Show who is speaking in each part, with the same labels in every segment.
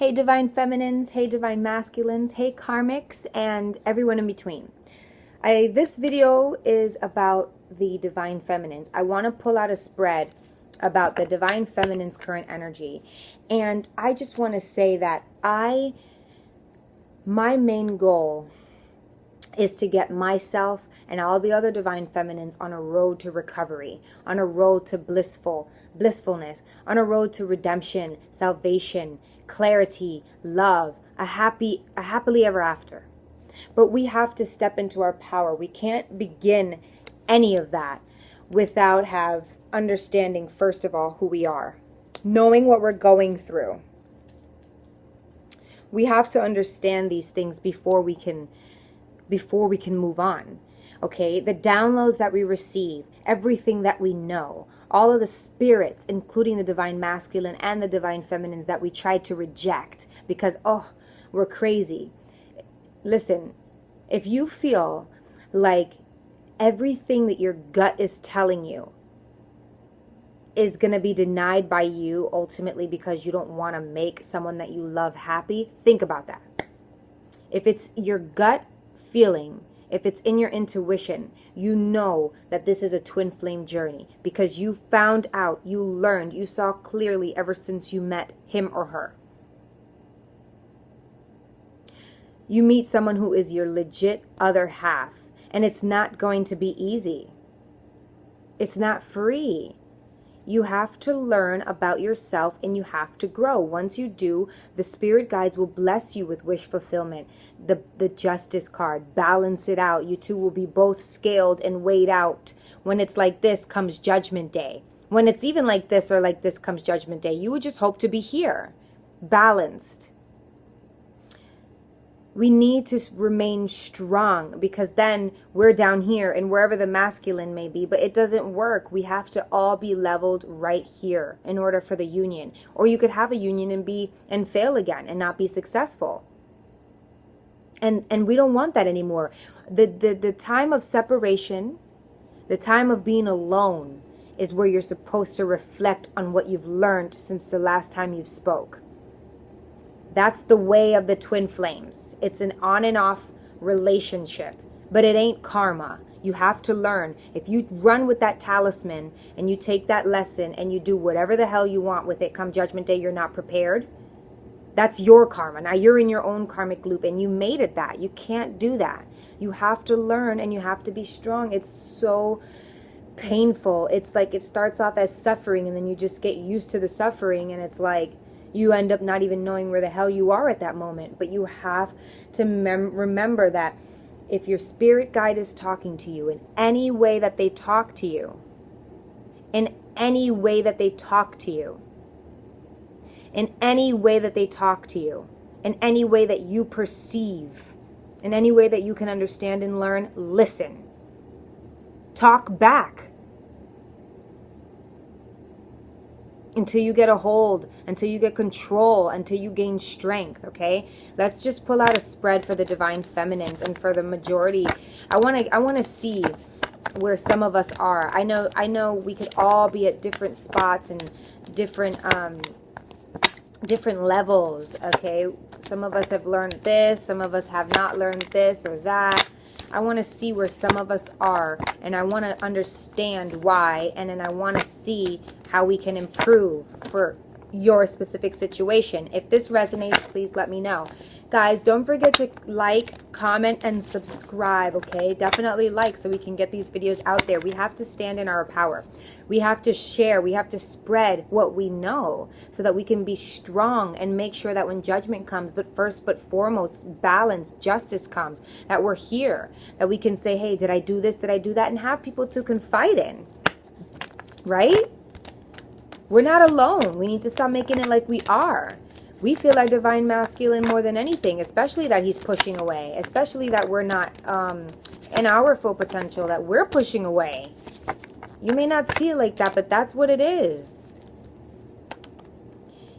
Speaker 1: Hey Divine Feminines, hey Divine Masculines, hey Karmics, and everyone in between. This video is about the Divine Feminines. I want to pull out a spread about the Divine Feminine's current energy. And I just want to say that my main goal is to get myself and all the other Divine Feminines on a road to recovery, on a road to blissfulness, on a road to redemption, salvation, clarity, love, a happily ever after. But we have to step into our power. We can't begin any of that without understanding, first of all, who we are, knowing what we're going through. We have to understand these things before we can move on. Okay, the downloads that we receive, everything that we know, all of the spirits, including the Divine Masculine and the Divine Feminines that we tried to reject because, we're crazy. Listen, if you feel like everything that your gut is telling you is going to be denied by you ultimately because you don't want to make someone that you love happy, think about that. If it's your gut feeling, if it's in your intuition, you know that this is a twin flame journey because you found out, you learned, you saw clearly ever since you met him or her. You meet someone who is your legit other half, and it's not going to be easy. It's not free. You have to learn about yourself and you have to grow. Once you do, the spirit guides will bless you with wish fulfillment. The justice card, balance it out. You two will be both scaled and weighed out. When it's like this comes judgment day. When it's even like this or like this comes judgment day. You would just hope to be here, balanced. We need to remain strong because then we're down here and wherever the masculine may be, but it doesn't work. We have to all be leveled right here in order for the union. Or you could have a union and fail again and not be successful. And we don't want that anymore. The time of separation, the time of being alone is where you're supposed to reflect on what you've learned since the last time you've spoke. That's the way of the twin flames. It's an on and off relationship, but it ain't karma. You have to learn. If you run with that talisman and you take that lesson and you do whatever the hell you want with it, come judgment day, you're not prepared. That's your karma. Now you're in your own karmic loop and you made it that. You can't do that. You have to learn and you have to be strong. It's so painful. It's like it starts off as suffering and then you just get used to the suffering and it's like, you end up not even knowing where the hell you are at that moment. But you have to remember that if your spirit guide is talking to you in any way that they talk to you, in any way that they talk to you, in any way that they talk to you, in any way that you perceive, in any way that you can understand and learn, listen. Talk back. Until you get a hold, until you get control, until you gain strength, okay? Let's just pull out a spread for the Divine Feminines and for the majority. I want to see where some of us are. I know we could all be at different spots and different levels, okay? Some of us have learned this, some of us have not learned this or that. I want to see where some of us are, and I want to understand why, and then I want to see how we can improve for your specific situation. If this resonates, please let me know. Guys, don't forget to like, comment, and subscribe, okay? Definitely like so we can get these videos out there. We have to stand in our power. We have to share. We have to spread what we know so that we can be strong and make sure that when judgment comes, but first but foremost, balance, justice comes, that we're here, that we can say, hey, did I do this? Did I do that? And have people to confide in, right? We're not alone. We need to stop making it like we are. We feel our Divine Masculine more than anything, especially that he's pushing away, especially that we're not in our full potential, that we're pushing away. You may not see it like that, but that's what it is.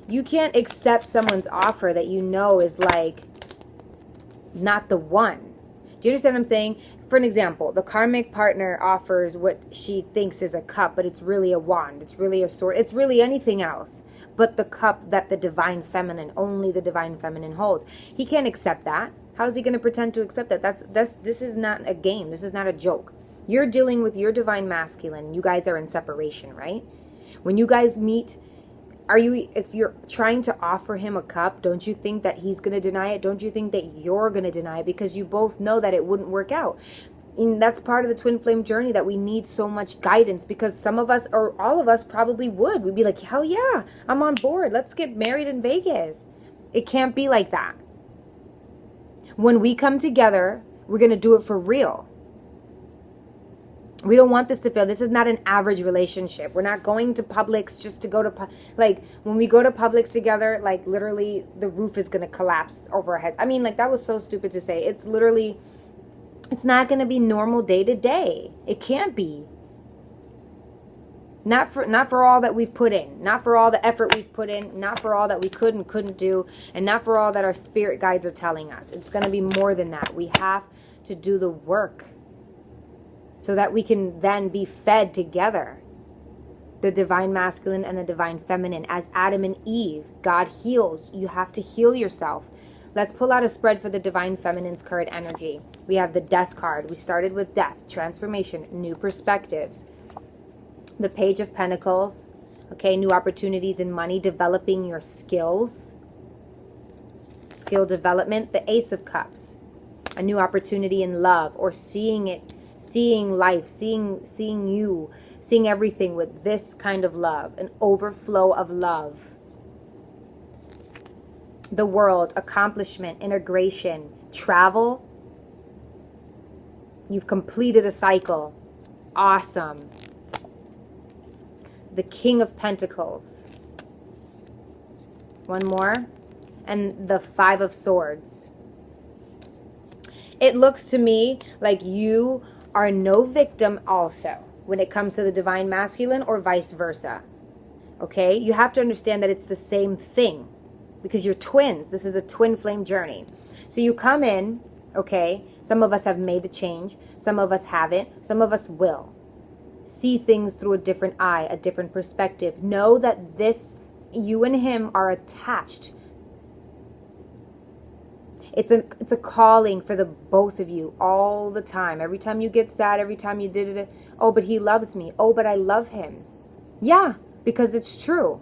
Speaker 1: You can't accept someone's offer that you know is like not the one. Do you understand what I'm saying? For an example, the karmic partner offers what she thinks is a cup, but it's really a wand. It's really a sword. It's really anything else. but the cup that the divine feminine, only the divine feminine holds. He can't accept that. How is he going to pretend to accept that? This is not a game. This is not a joke. You're dealing with your divine masculine. You guys are in separation, right? When you guys meet, if you're trying to offer him a cup, don't you think that he's going to deny it? Don't you think that you're going to deny it? Because you both know that it wouldn't work out. And that's part of the twin flame journey, that we need so much guidance, because some of us, or all of us, probably would. We'd be like, hell yeah, I'm on board. Let's get married in Vegas. It can't be like that. When we come together, we're going to do it for real. We don't want this to fail. This is not an average relationship. We're not going to Publix just to go to, like, when we go to Publix together, like, literally the roof is going to collapse over our heads. I mean, like, that was so stupid to say. It's literally, it's not going to be normal day to day. It can't be. Not for all that we've put in. Not for all the effort we've put in. Not for all that we could and couldn't do. And not for all that our spirit guides are telling us. It's going to be more than that. We have to do the work, so that we can then be fed together. The divine masculine and the divine feminine. As Adam and Eve, God heals. You have to heal yourself. Let's pull out a spread for the divine feminine's current energy. We have the Death card. We started with death, transformation, new perspectives. The Page of Pentacles. Okay, new opportunities in money, developing your skills. Skill development. The Ace of Cups. A new opportunity in love, or seeing it, seeing life, seeing you, seeing everything with this kind of love, an overflow of love. The World, accomplishment, integration, travel. You've completed a cycle. Awesome. The King of Pentacles. One more. And the Five of Swords. It looks to me like you are no victim also when it comes to the divine masculine, or vice versa. Okay? You have to understand that it's the same thing, because you're twins. This is a twin flame journey. So you come in, okay? Some of us have made the change. Some of us haven't. Some of us will. See things through a different eye, a different perspective. Know that this, you and him are attached. It's a calling for the both of you all the time. Every time you get sad, every time you did it, oh, but he loves me. Oh, but I love him. Yeah, because it's true.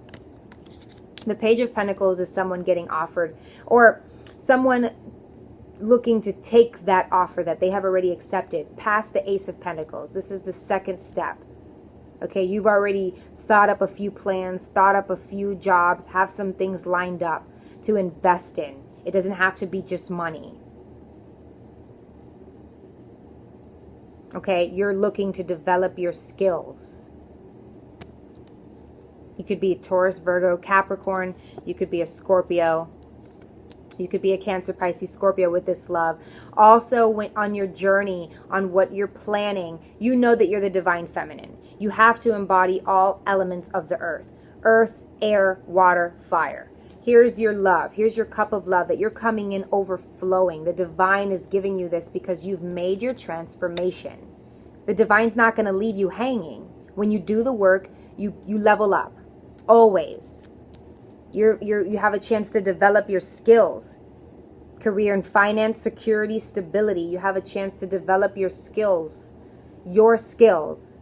Speaker 1: The Page of Pentacles is someone getting offered, or someone looking to take that offer that they have already accepted past the Ace of Pentacles. This is the second step. Okay, you've already thought up a few plans, thought up a few jobs, have some things lined up to invest in. It doesn't have to be just money. Okay, you're looking to develop your skills. You could be a Taurus, Virgo, Capricorn. You could be a Scorpio. You could be a Cancer, Pisces, Scorpio with this love. Also, when on your journey, on what you're planning, you know that you're the divine feminine. You have to embody all elements of the earth. Earth, air, water, fire. Here's your love. Here's your cup of love that you're coming in overflowing. The divine is giving you this because you've made your transformation. The divine's not going to leave you hanging. When you do the work, you level up. Always. You have a chance to develop your skills. Career and finance, security, stability. You have a chance to develop your skills. Your skills.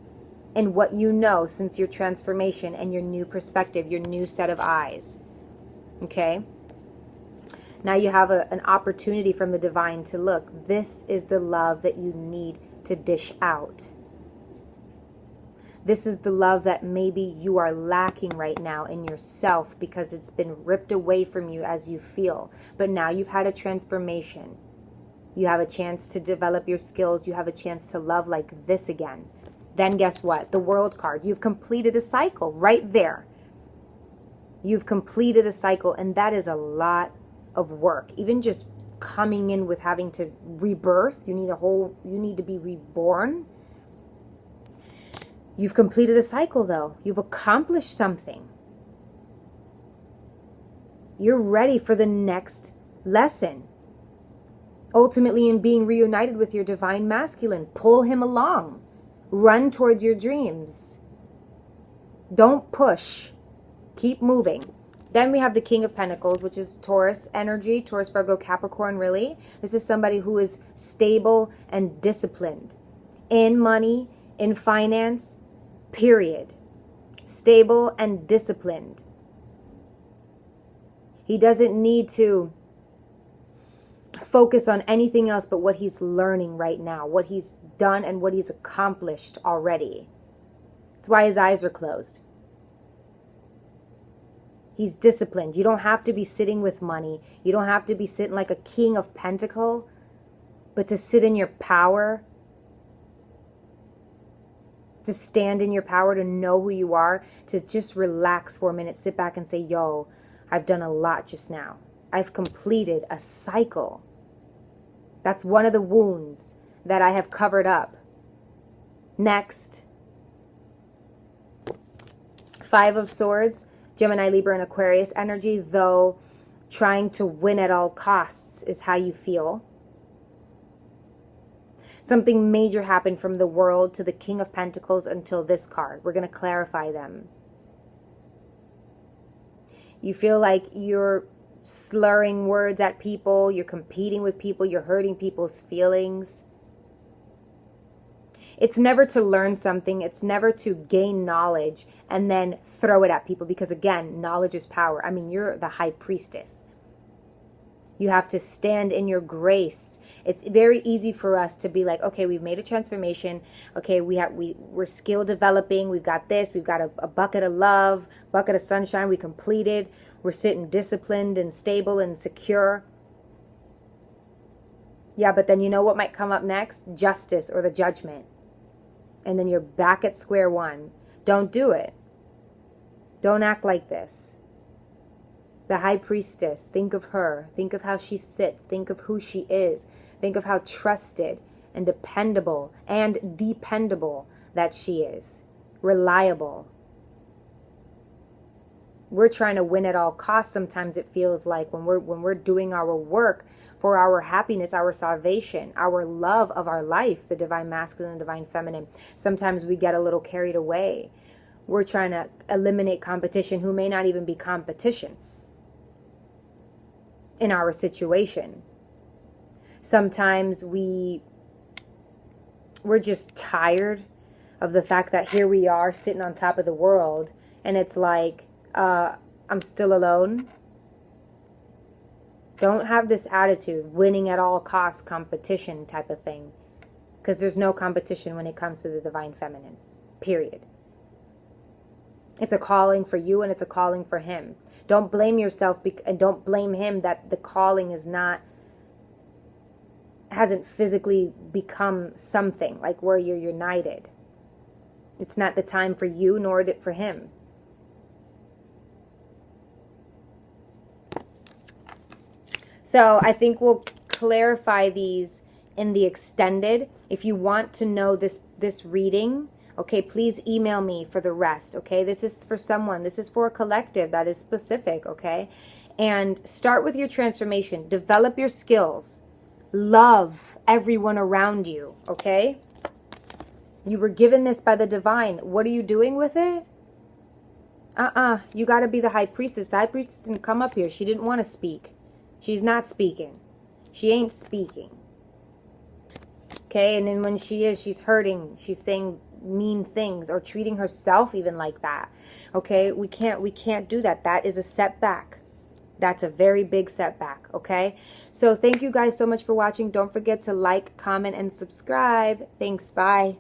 Speaker 1: And what you know since your transformation and your new perspective, your new set of eyes. Okay? Now you have an opportunity from the divine to look. This is the love that you need to dish out. This is the love that maybe you are lacking right now in yourself because it's been ripped away from you as you feel. But now you've had a transformation. You have a chance to develop your skills. You have a chance to love like this again. Then guess what? The World card. You've completed a cycle right there. You've completed a cycle, and that is a lot of work. Even just coming in with having to rebirth, you need to be reborn. You've completed a cycle, though. You've accomplished something. You're ready for the next lesson. Ultimately, in being reunited with your divine masculine, pull him along. Run towards your dreams. Don't push. Keep moving. Then we have the King of Pentacles, which is Taurus energy, Taurus, Virgo, Capricorn, really. This is somebody who is stable and disciplined in money, in finance, period. Stable and disciplined. He doesn't need to focus on anything else but what he's learning right now, what he's done and what he's accomplished already. That's why his eyes are closed. He's disciplined. You don't have to be sitting with money. You don't have to be sitting like a King of Pentacles, but to sit in your power, to stand in your power, to know who you are, to just relax for a minute, sit back and say, yo, I've done a lot just now. I've completed a cycle. That's one of the wounds that I have covered up. Next, Five of Swords, Gemini, Libra, and Aquarius energy, though trying to win at all costs is how you feel. Something major happened from the World to the King of Pentacles until this card. We're going to clarify them. You feel like you're slurring words at people, you're competing with people, you're hurting people's feelings. It's never to learn something, it's never to gain knowledge and then throw it at people, because again, knowledge is power. I mean, you're the high priestess. You have to stand in your grace. It's very easy for us to be like, okay, we've made a transformation. Okay, we're skill developing. We've got this. We've got a bucket of love, bucket of sunshine. We completed. We're sitting disciplined and stable and secure. Yeah, but then you know what might come up next? Justice or the judgment. And then you're back at square one. Don't do it. Don't act like this. The high priestess, think of her. Think of how she sits. Think of who she is. Think of how trusted and dependable that she is. Reliable. We're trying to win at all costs. Sometimes it feels like when we're doing our work for our happiness, our salvation, our love of our life, the divine masculine and divine feminine. Sometimes we get a little carried away. We're trying to eliminate competition who may not even be competition in our situation. Sometimes we're just tired of the fact that here we are sitting on top of the world and it's like, I'm still alone. Don't have this attitude, winning at all costs, competition type of thing. Because there's no competition when it comes to the divine feminine. Period. It's a calling for you and it's a calling for him. Don't blame yourself and don't blame him that the calling hasn't physically become something like where you're united. It's not the time for you nor for him. So I think we'll clarify these in the extended. If you want to know this reading, okay, please email me for the rest, okay? This is for someone. This is for a collective that is specific, okay? And start with your transformation. Develop your skills. Love everyone around you, okay? You were given this by the divine. What are you doing with it? You got to be the high priestess. The high priestess didn't come up here. She didn't want to speak. She's not speaking. She ain't speaking. Okay, and then when she is, she's hurting. She's saying mean things or treating herself even like that. Okay, we can't do that. That is a setback. That's a very big setback, okay? So thank you guys so much for watching. Don't forget to like, comment, and subscribe. Thanks, bye.